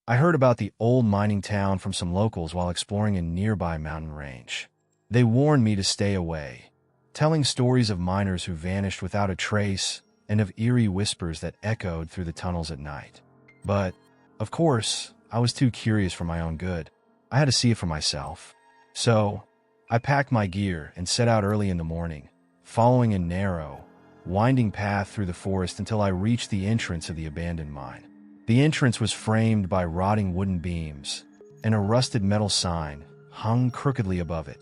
I heard about the old mining town from some locals while exploring a nearby mountain range. They warned me to stay away, telling stories of miners who vanished without a trace and of eerie whispers that echoed through the tunnels at night. But, of course, I was too curious for my own good. I had to see it for myself. So, I packed my gear and set out early in the morning, following a narrow, winding path through the forest until I reached the entrance of the abandoned mine. The entrance was framed by rotting wooden beams, and a rusted metal sign hung crookedly above it,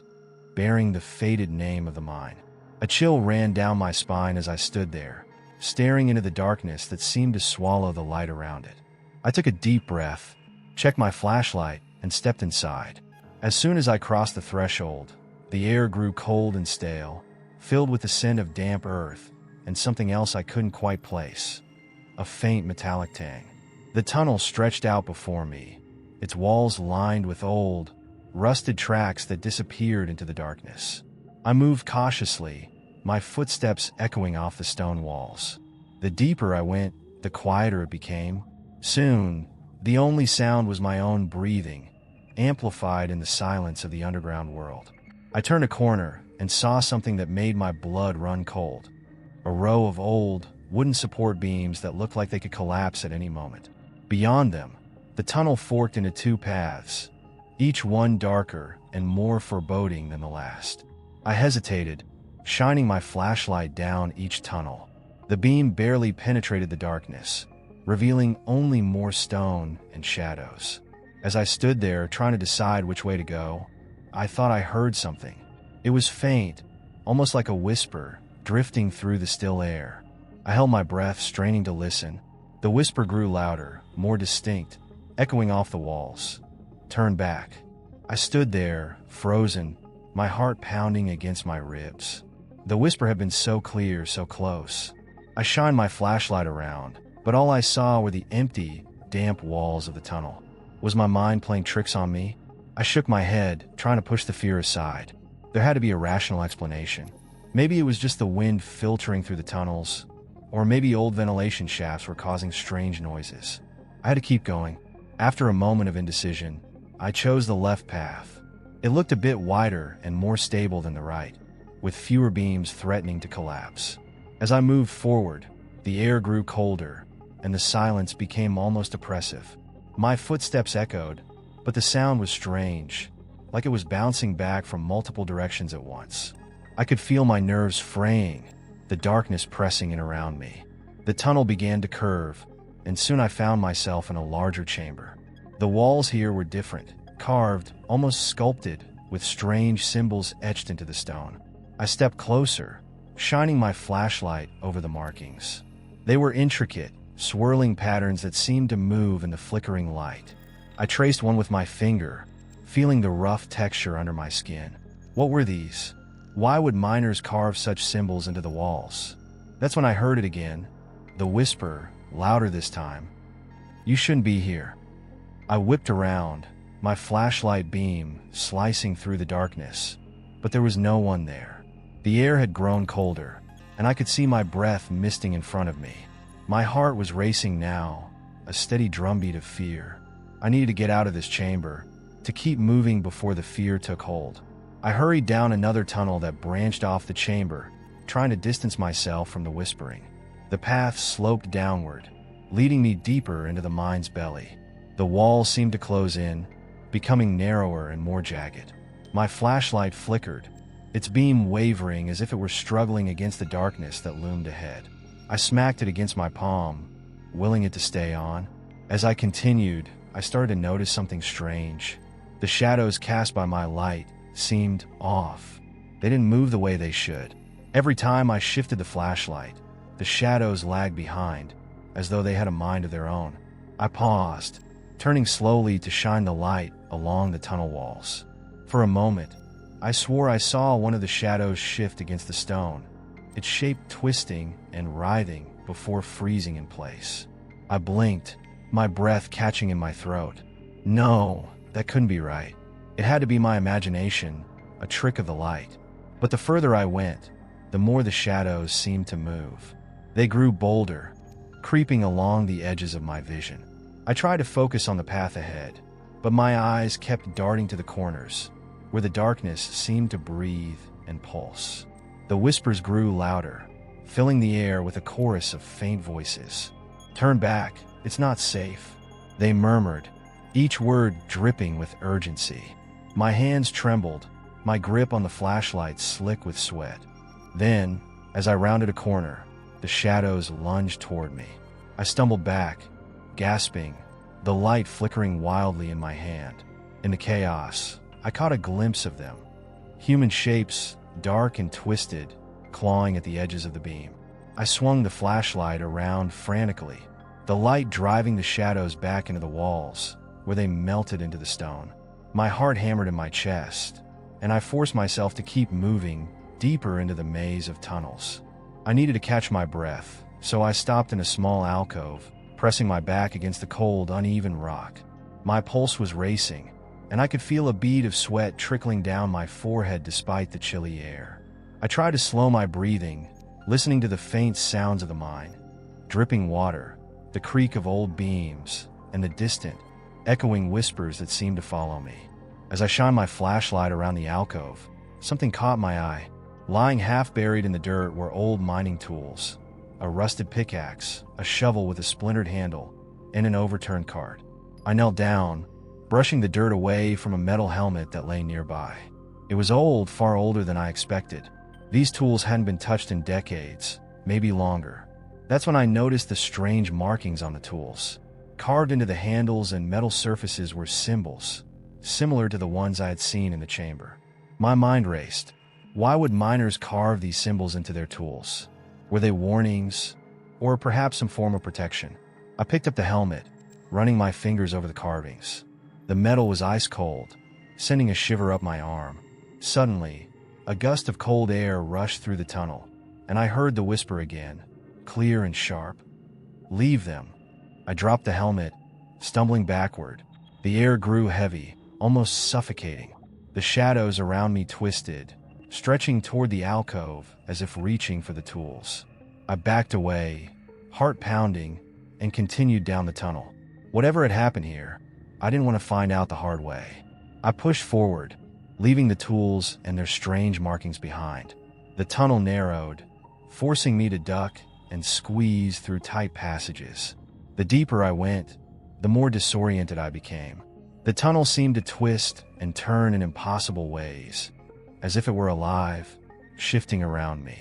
bearing the faded name of the mine. A chill ran down my spine as I stood there, staring into the darkness that seemed to swallow the light around it. I took a deep breath, checked my flashlight, and stepped inside. As soon as I crossed the threshold, the air grew cold and stale, filled with the scent of damp earth and something else I couldn't quite place: a faint metallic tang. The tunnel stretched out before me, its walls lined with old, rusted tracks that disappeared into the darkness. I moved cautiously, my footsteps echoing off the stone walls. The deeper I went, the quieter it became. Soon, the only sound was my own breathing, amplified in the silence of the underground world. I turned a corner and saw something that made my blood run cold. A row of old, wooden support beams that looked like they could collapse at any moment. Beyond them, the tunnel forked into two paths, each one darker and more foreboding than the last. I hesitated, shining my flashlight down each tunnel. The beam barely penetrated the darkness, revealing only more stone and shadows. As I stood there trying to decide which way to go, I thought I heard something. It was faint, almost like a whisper, drifting through the still air. I held my breath, straining to listen. The whisper grew louder, more distinct, echoing off the walls. Turn back. I stood there, frozen, my heart pounding against my ribs. The whisper had been so clear, so close. I shined my flashlight around, but all I saw were the empty, damp walls of the tunnel. Was my mind playing tricks on me? I shook my head, trying to push the fear aside. There had to be a rational explanation. Maybe it was just the wind filtering through the tunnels, or maybe old ventilation shafts were causing strange noises. I had to keep going. After a moment of indecision, I chose the left path. It looked a bit wider and more stable than the right, with fewer beams threatening to collapse. As I moved forward, the air grew colder, and the silence became almost oppressive. My footsteps echoed, but the sound was strange, like it was bouncing back from multiple directions at once. I could feel my nerves fraying, the darkness pressing in around me. The tunnel began to curve, and soon I found myself in a larger chamber. The walls here were different, carved, almost sculpted, with strange symbols etched into the stone. I stepped closer, shining my flashlight over the markings. They were intricate, swirling patterns that seemed to move in the flickering light. I traced one with my finger, feeling the rough texture under my skin. What were these? Why would miners carve such symbols into the walls? That's when I heard it again, the whisper, louder this time. You shouldn't be here. I whipped around, my flashlight beam slicing through the darkness, but there was no one there. The air had grown colder, and I could see my breath misting in front of me. My heart was racing now, a steady drumbeat of fear. I needed to get out of this chamber, to keep moving before the fear took hold. I hurried down another tunnel that branched off the chamber, trying to distance myself from the whispering. The path sloped downward, leading me deeper into the mine's belly. The walls seemed to close in, becoming narrower and more jagged. My flashlight flickered, its beam wavering as if it were struggling against the darkness that loomed ahead. I smacked it against my palm, willing it to stay on. As I continued, I started to notice something strange. The shadows cast by my light seemed off. They didn't move the way they should. Every time I shifted the flashlight, the shadows lagged behind, as though they had a mind of their own. I paused, turning slowly to shine the light along the tunnel walls. For a moment, I swore I saw one of the shadows shift against the stone, its shape twisting and writhing before freezing in place. I blinked, my breath catching in my throat. No, that couldn't be right. It had to be my imagination, a trick of the light. But the further I went, the more the shadows seemed to move. They grew bolder, creeping along the edges of my vision. I tried to focus on the path ahead, but my eyes kept darting to the corners, where the darkness seemed to breathe and pulse. The whispers grew louder, filling the air with a chorus of faint voices. "Turn back, it's not safe," they murmured, each word dripping with urgency. My hands trembled, my grip on the flashlight slick with sweat. Then, as I rounded a corner, the shadows lunged toward me. I stumbled back, gasping, the light flickering wildly in my hand. In the chaos, I caught a glimpse of them. Human shapes, dark and twisted, clawing at the edges of the beam. I swung the flashlight around frantically, the light driving the shadows back into the walls, where they melted into the stone. My heart hammered in my chest, and I forced myself to keep moving deeper into the maze of tunnels. I needed to catch my breath, so I stopped in a small alcove, pressing my back against the cold, uneven rock. My pulse was racing, and I could feel a bead of sweat trickling down my forehead despite the chilly air. I tried to slow my breathing, listening to the faint sounds of the mine. Dripping water, the creak of old beams, and the distant, echoing whispers that seemed to follow me. As I shined my flashlight around the alcove, something caught my eye. Lying half buried in the dirt were old mining tools, a rusted pickaxe, a shovel with a splintered handle, and an overturned cart. I knelt down, brushing the dirt away from a metal helmet that lay nearby. It was old, far older than I expected. These tools hadn't been touched in decades, maybe longer. That's when I noticed the strange markings on the tools. Carved into the handles and metal surfaces were symbols, similar to the ones I had seen in the chamber. My mind raced. Why would miners carve these symbols into their tools? Were they warnings, or perhaps some form of protection? I picked up the helmet, running my fingers over the carvings. The metal was ice cold, sending a shiver up my arm. Suddenly, a gust of cold air rushed through the tunnel, and I heard the whisper again, clear and sharp. "Leave them." I dropped the helmet, stumbling backward. The air grew heavy, almost suffocating. The shadows around me twisted, stretching toward the alcove as if reaching for the tools. I backed away, heart pounding, and continued down the tunnel. Whatever had happened here, I didn't want to find out the hard way. I pushed forward, leaving the tools and their strange markings behind. The tunnel narrowed, forcing me to duck and squeeze through tight passages. The deeper I went, the more disoriented I became. The tunnel seemed to twist and turn in impossible ways, as if it were alive, shifting around me.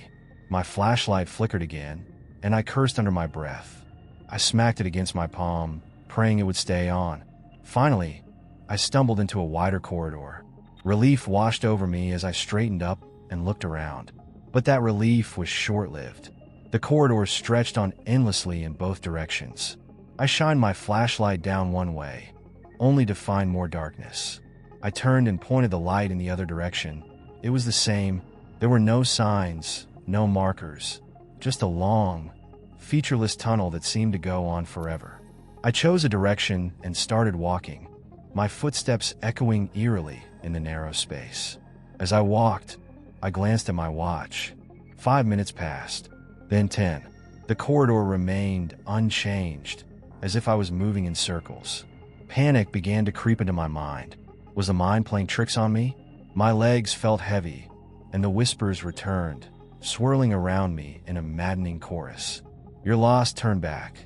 My flashlight flickered again, and I cursed under my breath. I smacked it against my palm, praying it would stay on. Finally, I stumbled into a wider corridor. Relief washed over me as I straightened up and looked around. But that relief was short-lived. The corridor stretched on endlessly in both directions. I shined my flashlight down one way, only to find more darkness. I turned and pointed the light in the other direction. It was the same. There were no signs, no markers, just a long, featureless tunnel that seemed to go on forever. I chose a direction and started walking, my footsteps echoing eerily in the narrow space. As I walked, I glanced at my watch. 5 minutes passed, then 10. The corridor remained unchanged, as if I was moving in circles. Panic began to creep into my mind. Was the mind playing tricks on me? My legs felt heavy, and the whispers returned, swirling around me in a maddening chorus. "You're lost, turn back."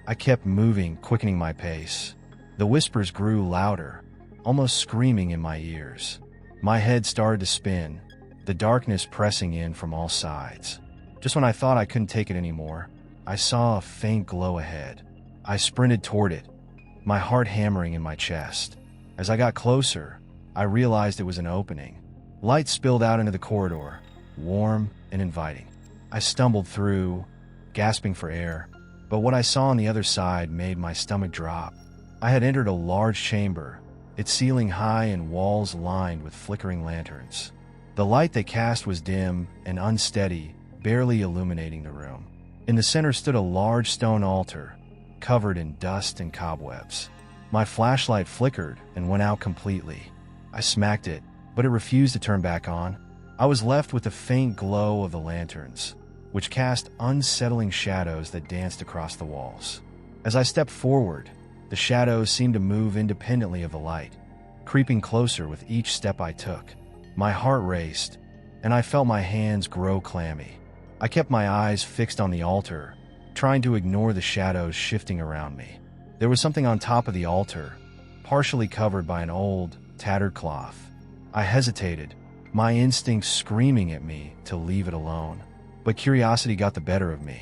I kept moving, quickening my pace. The whispers grew louder, almost screaming in my ears. My head started to spin, the darkness pressing in from all sides. Just when I thought I couldn't take it anymore, I saw a faint glow ahead. I sprinted toward it, my heart hammering in my chest. As I got closer, I realized it was an opening. Light spilled out into the corridor, warm and inviting. I stumbled through, gasping for air, but what I saw on the other side made my stomach drop. I had entered a large chamber, its ceiling high and walls lined with flickering lanterns. The light they cast was dim and unsteady, barely illuminating the room. In the center stood a large stone altar, covered in dust and cobwebs. My flashlight flickered and went out completely. I smacked it, but it refused to turn back on. I was left with the faint glow of the lanterns, which cast unsettling shadows that danced across the walls. As I stepped forward, The shadows seemed to move independently of the light, creeping closer with each step I took. My heart raced, and I felt my hands grow clammy. I kept my eyes fixed on the altar, trying to ignore the shadows shifting around me. There was something on top of the altar, partially covered by an old, tattered cloth. I hesitated, my instincts screaming at me to leave it alone. But curiosity got the better of me.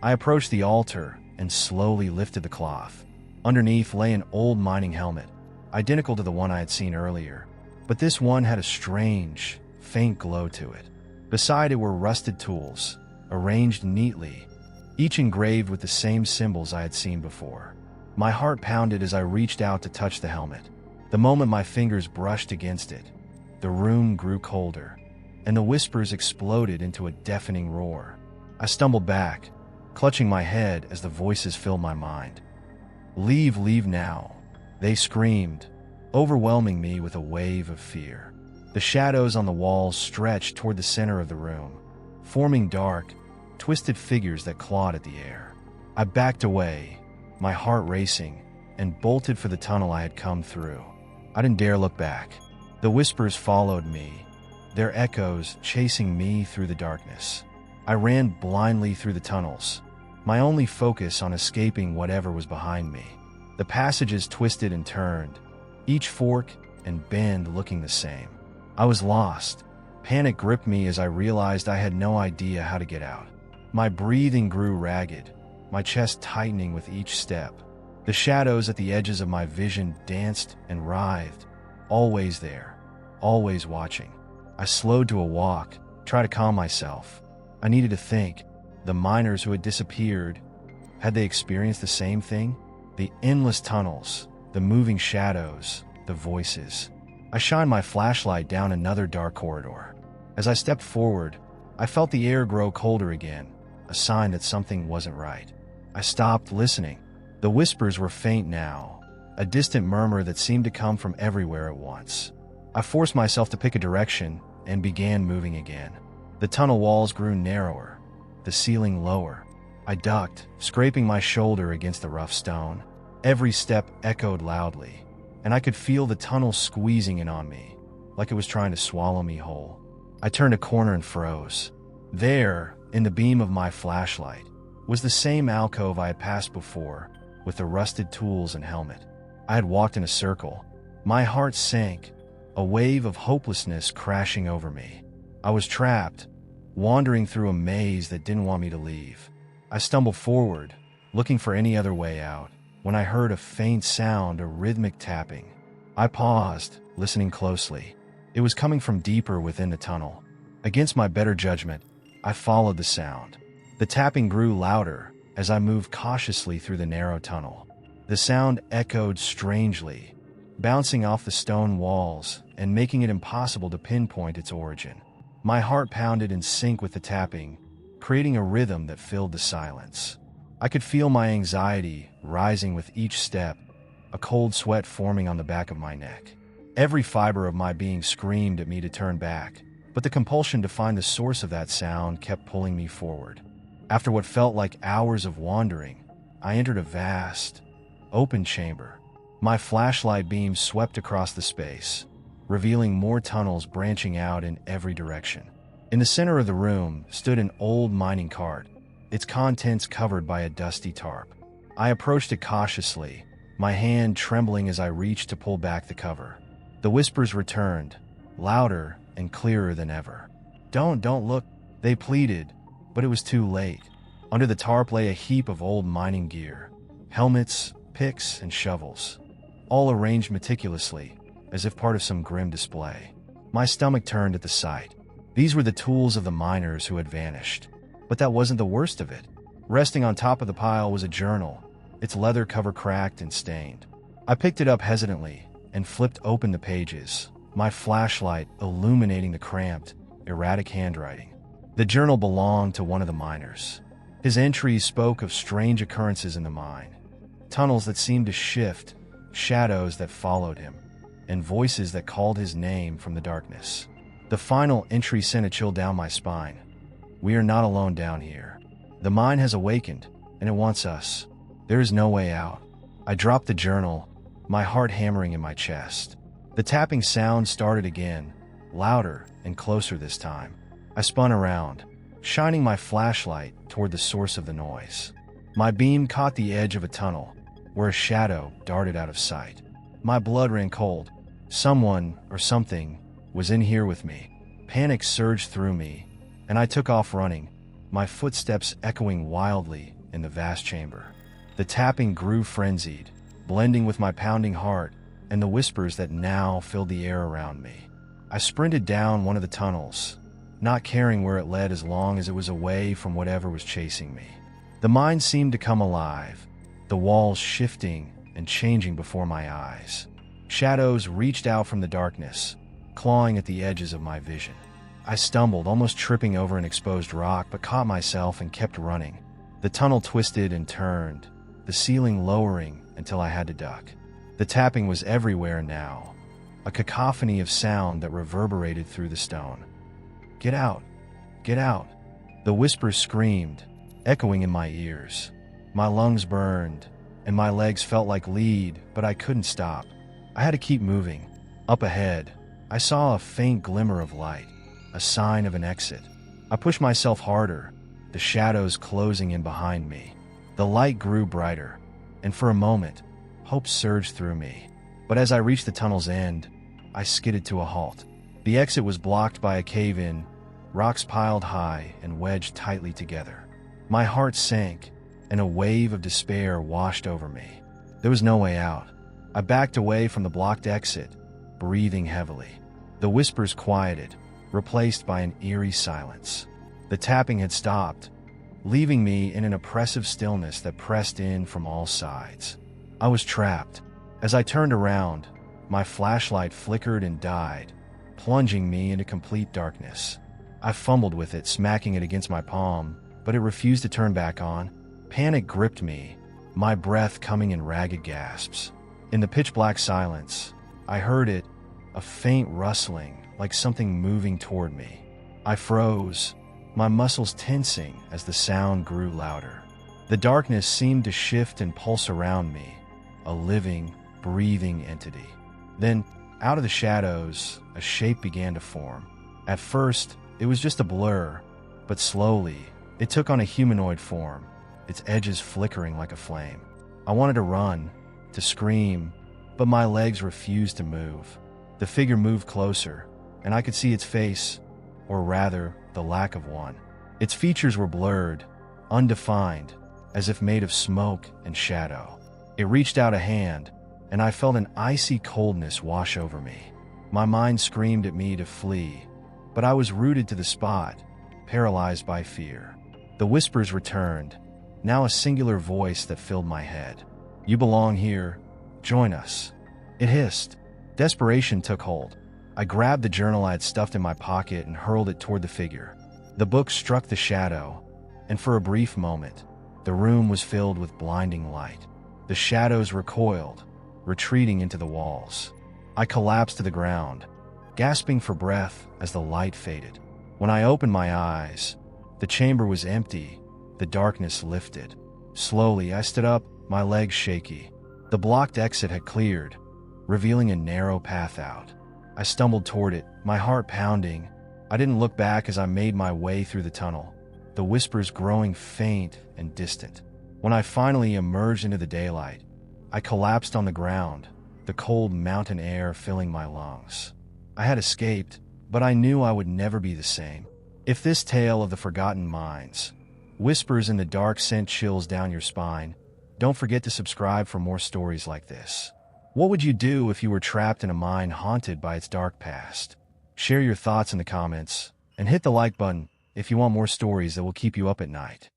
I approached the altar and slowly lifted the cloth. Underneath lay an old mining helmet, identical to the one I had seen earlier, but this one had a strange, faint glow to it. Beside it were rusted tools, arranged neatly, each engraved with the same symbols I had seen before. My heart pounded as I reached out to touch the helmet. The moment my fingers brushed against it, the room grew colder, and the whispers exploded into a deafening roar. I stumbled back, clutching my head as the voices filled my mind. "Leave, leave now," they screamed, overwhelming me with a wave of fear. The shadows on the walls stretched toward the center of the room, forming dark, twisted figures that clawed at the air. I backed away, my heart racing, and bolted for the tunnel I had come through. I didn't dare look back. The whispers followed me, their echoes chasing me through the darkness. I ran blindly through the tunnels, my only focus on escaping whatever was behind me. The passages twisted and turned, each fork and bend looking the same. I was lost. Panic gripped me as I realized I had no idea how to get out. My breathing grew ragged, my chest tightening with each step. The shadows at the edges of my vision danced and writhed, always there, always watching. I slowed to a walk, tried to calm myself. I needed to think. The miners who had disappeared, had they experienced the same thing? The endless tunnels, the moving shadows, the voices. I shined my flashlight down another dark corridor. As I stepped forward, I felt the air grow colder again, a sign that something wasn't right. I stopped listening. The whispers were faint now, a distant murmur that seemed to come from everywhere at once. I forced myself to pick a direction and began moving again. The tunnel walls grew narrower, the ceiling lower. I ducked, scraping my shoulder against the rough stone. Every step echoed loudly, and I could feel the tunnel squeezing in on me, like it was trying to swallow me whole. I turned a corner and froze. There, in the beam of my flashlight, was the same alcove I had passed before, with the rusted tools and helmet. I had walked in a circle. My heart sank, a wave of hopelessness crashing over me. I was trapped, wandering through a maze that didn't want me to leave. I stumbled forward, looking for any other way out, when I heard a faint sound, a rhythmic tapping. I paused, listening closely. It was coming from deeper within the tunnel. Against my better judgment, I followed the sound. The tapping grew louder as I moved cautiously through the narrow tunnel. The sound echoed strangely, bouncing off the stone walls and making it impossible to pinpoint its origin. My heart pounded in sync with the tapping, creating a rhythm that filled the silence. I could feel my anxiety rising with each step, a cold sweat forming on the back of my neck. Every fiber of my being screamed at me to turn back, but the compulsion to find the source of that sound kept pulling me forward. After what felt like hours of wandering, I entered a vast, open chamber. My flashlight beam swept across the space, revealing more tunnels branching out in every direction. In the center of the room stood an old mining cart, its contents covered by a dusty tarp. I approached it cautiously, my hand trembling as I reached to pull back the cover. The whispers returned, louder and clearer than ever. Don't look," they pleaded, but it was too late. Under the tarp lay a heap of old mining gear, helmets, picks, and shovels, all arranged meticulously, as if part of some grim display. My stomach turned at the sight. These were the tools of the miners who had vanished. But that wasn't the worst of it. Resting on top of the pile was a journal, its leather cover cracked and stained. I picked it up hesitantly and flipped open the pages, my flashlight illuminating the cramped, erratic handwriting. The journal belonged to one of the miners. His entries spoke of strange occurrences in the mine, tunnels that seemed to shift, shadows that followed him, and voices that called his name from the darkness. The final entry sent a chill down my spine. "We are not alone down here. The mine has awakened, and it wants us. There is no way out." I dropped the journal, my heart hammering in my chest. The tapping sound started again, louder and closer this time. I spun around, shining my flashlight toward the source of the noise. My beam caught the edge of a tunnel, where a shadow darted out of sight. My blood ran cold. Someone, or something, was in here with me. Panic surged through me, and I took off running, my footsteps echoing wildly in the vast chamber. The tapping grew frenzied, blending with my pounding heart and the whispers that now filled the air around me. I sprinted down one of the tunnels, not caring where it led as long as it was away from whatever was chasing me. The mine seemed to come alive, the walls shifting and changing before my eyes. Shadows reached out from the darkness, clawing at the edges of my vision. I stumbled, almost tripping over an exposed rock, but caught myself and kept running. The tunnel twisted and turned, the ceiling lowering until I had to duck. The tapping was everywhere now, a cacophony of sound that reverberated through the stone. "Get out! Get out!" The whispers screamed, echoing in my ears. My lungs burned, and my legs felt like lead, but I couldn't stop. I had to keep moving. Up ahead, I saw a faint glimmer of light, a sign of an exit. I pushed myself harder, the shadows closing in behind me. The light grew brighter, and for a moment, hope surged through me. But as I reached the tunnel's end, I skidded to a halt. The exit was blocked by a cave-in, rocks piled high and wedged tightly together. My heart sank, and a wave of despair washed over me. There was no way out. I backed away from the blocked exit, breathing heavily. The whispers quieted, replaced by an eerie silence. The tapping had stopped, leaving me in an oppressive stillness that pressed in from all sides. I was trapped. As I turned around, my flashlight flickered and died, plunging me into complete darkness. I fumbled with it, smacking it against my palm, but it refused to turn back on. Panic gripped me, my breath coming in ragged gasps. In the pitch-black silence, I heard it, a faint rustling, like something moving toward me. I froze, my muscles tensing as the sound grew louder. The darkness seemed to shift and pulse around me, a living, breathing entity. Then, out of the shadows, a shape began to form. At first, it was just a blur, but slowly, it took on a humanoid form, its edges flickering like a flame. I wanted to run, to scream, but my legs refused to move. The figure moved closer, and I could see its face, or rather, the lack of one. Its features were blurred, undefined, as if made of smoke and shadow. It reached out a hand, and I felt an icy coldness wash over me. My mind screamed at me to flee, but I was rooted to the spot, paralyzed by fear. The whispers returned, now a singular voice that filled my head. "You belong here. Join us." It hissed. Desperation took hold. I grabbed the journal I had stuffed in my pocket and hurled it toward the figure. The book struck the shadow, and for a brief moment, the room was filled with blinding light. The shadows recoiled, retreating into the walls. I collapsed to the ground, gasping for breath as the light faded. When I opened my eyes, the chamber was empty, the darkness lifted. Slowly, I stood up, my legs shaky. The blocked exit had cleared, revealing a narrow path out. I stumbled toward it, my heart pounding. I didn't look back as I made my way through the tunnel, the whispers growing faint and distant. When I finally emerged into the daylight, I collapsed on the ground, the cold mountain air filling my lungs. I had escaped, but I knew I would never be the same. If this tale of the forgotten mines, whispers in the dark, sent chills down your spine, don't forget to subscribe for more stories like this. What would you do if you were trapped in a mine haunted by its dark past? Share your thoughts in the comments, and hit the like button if you want more stories that will keep you up at night.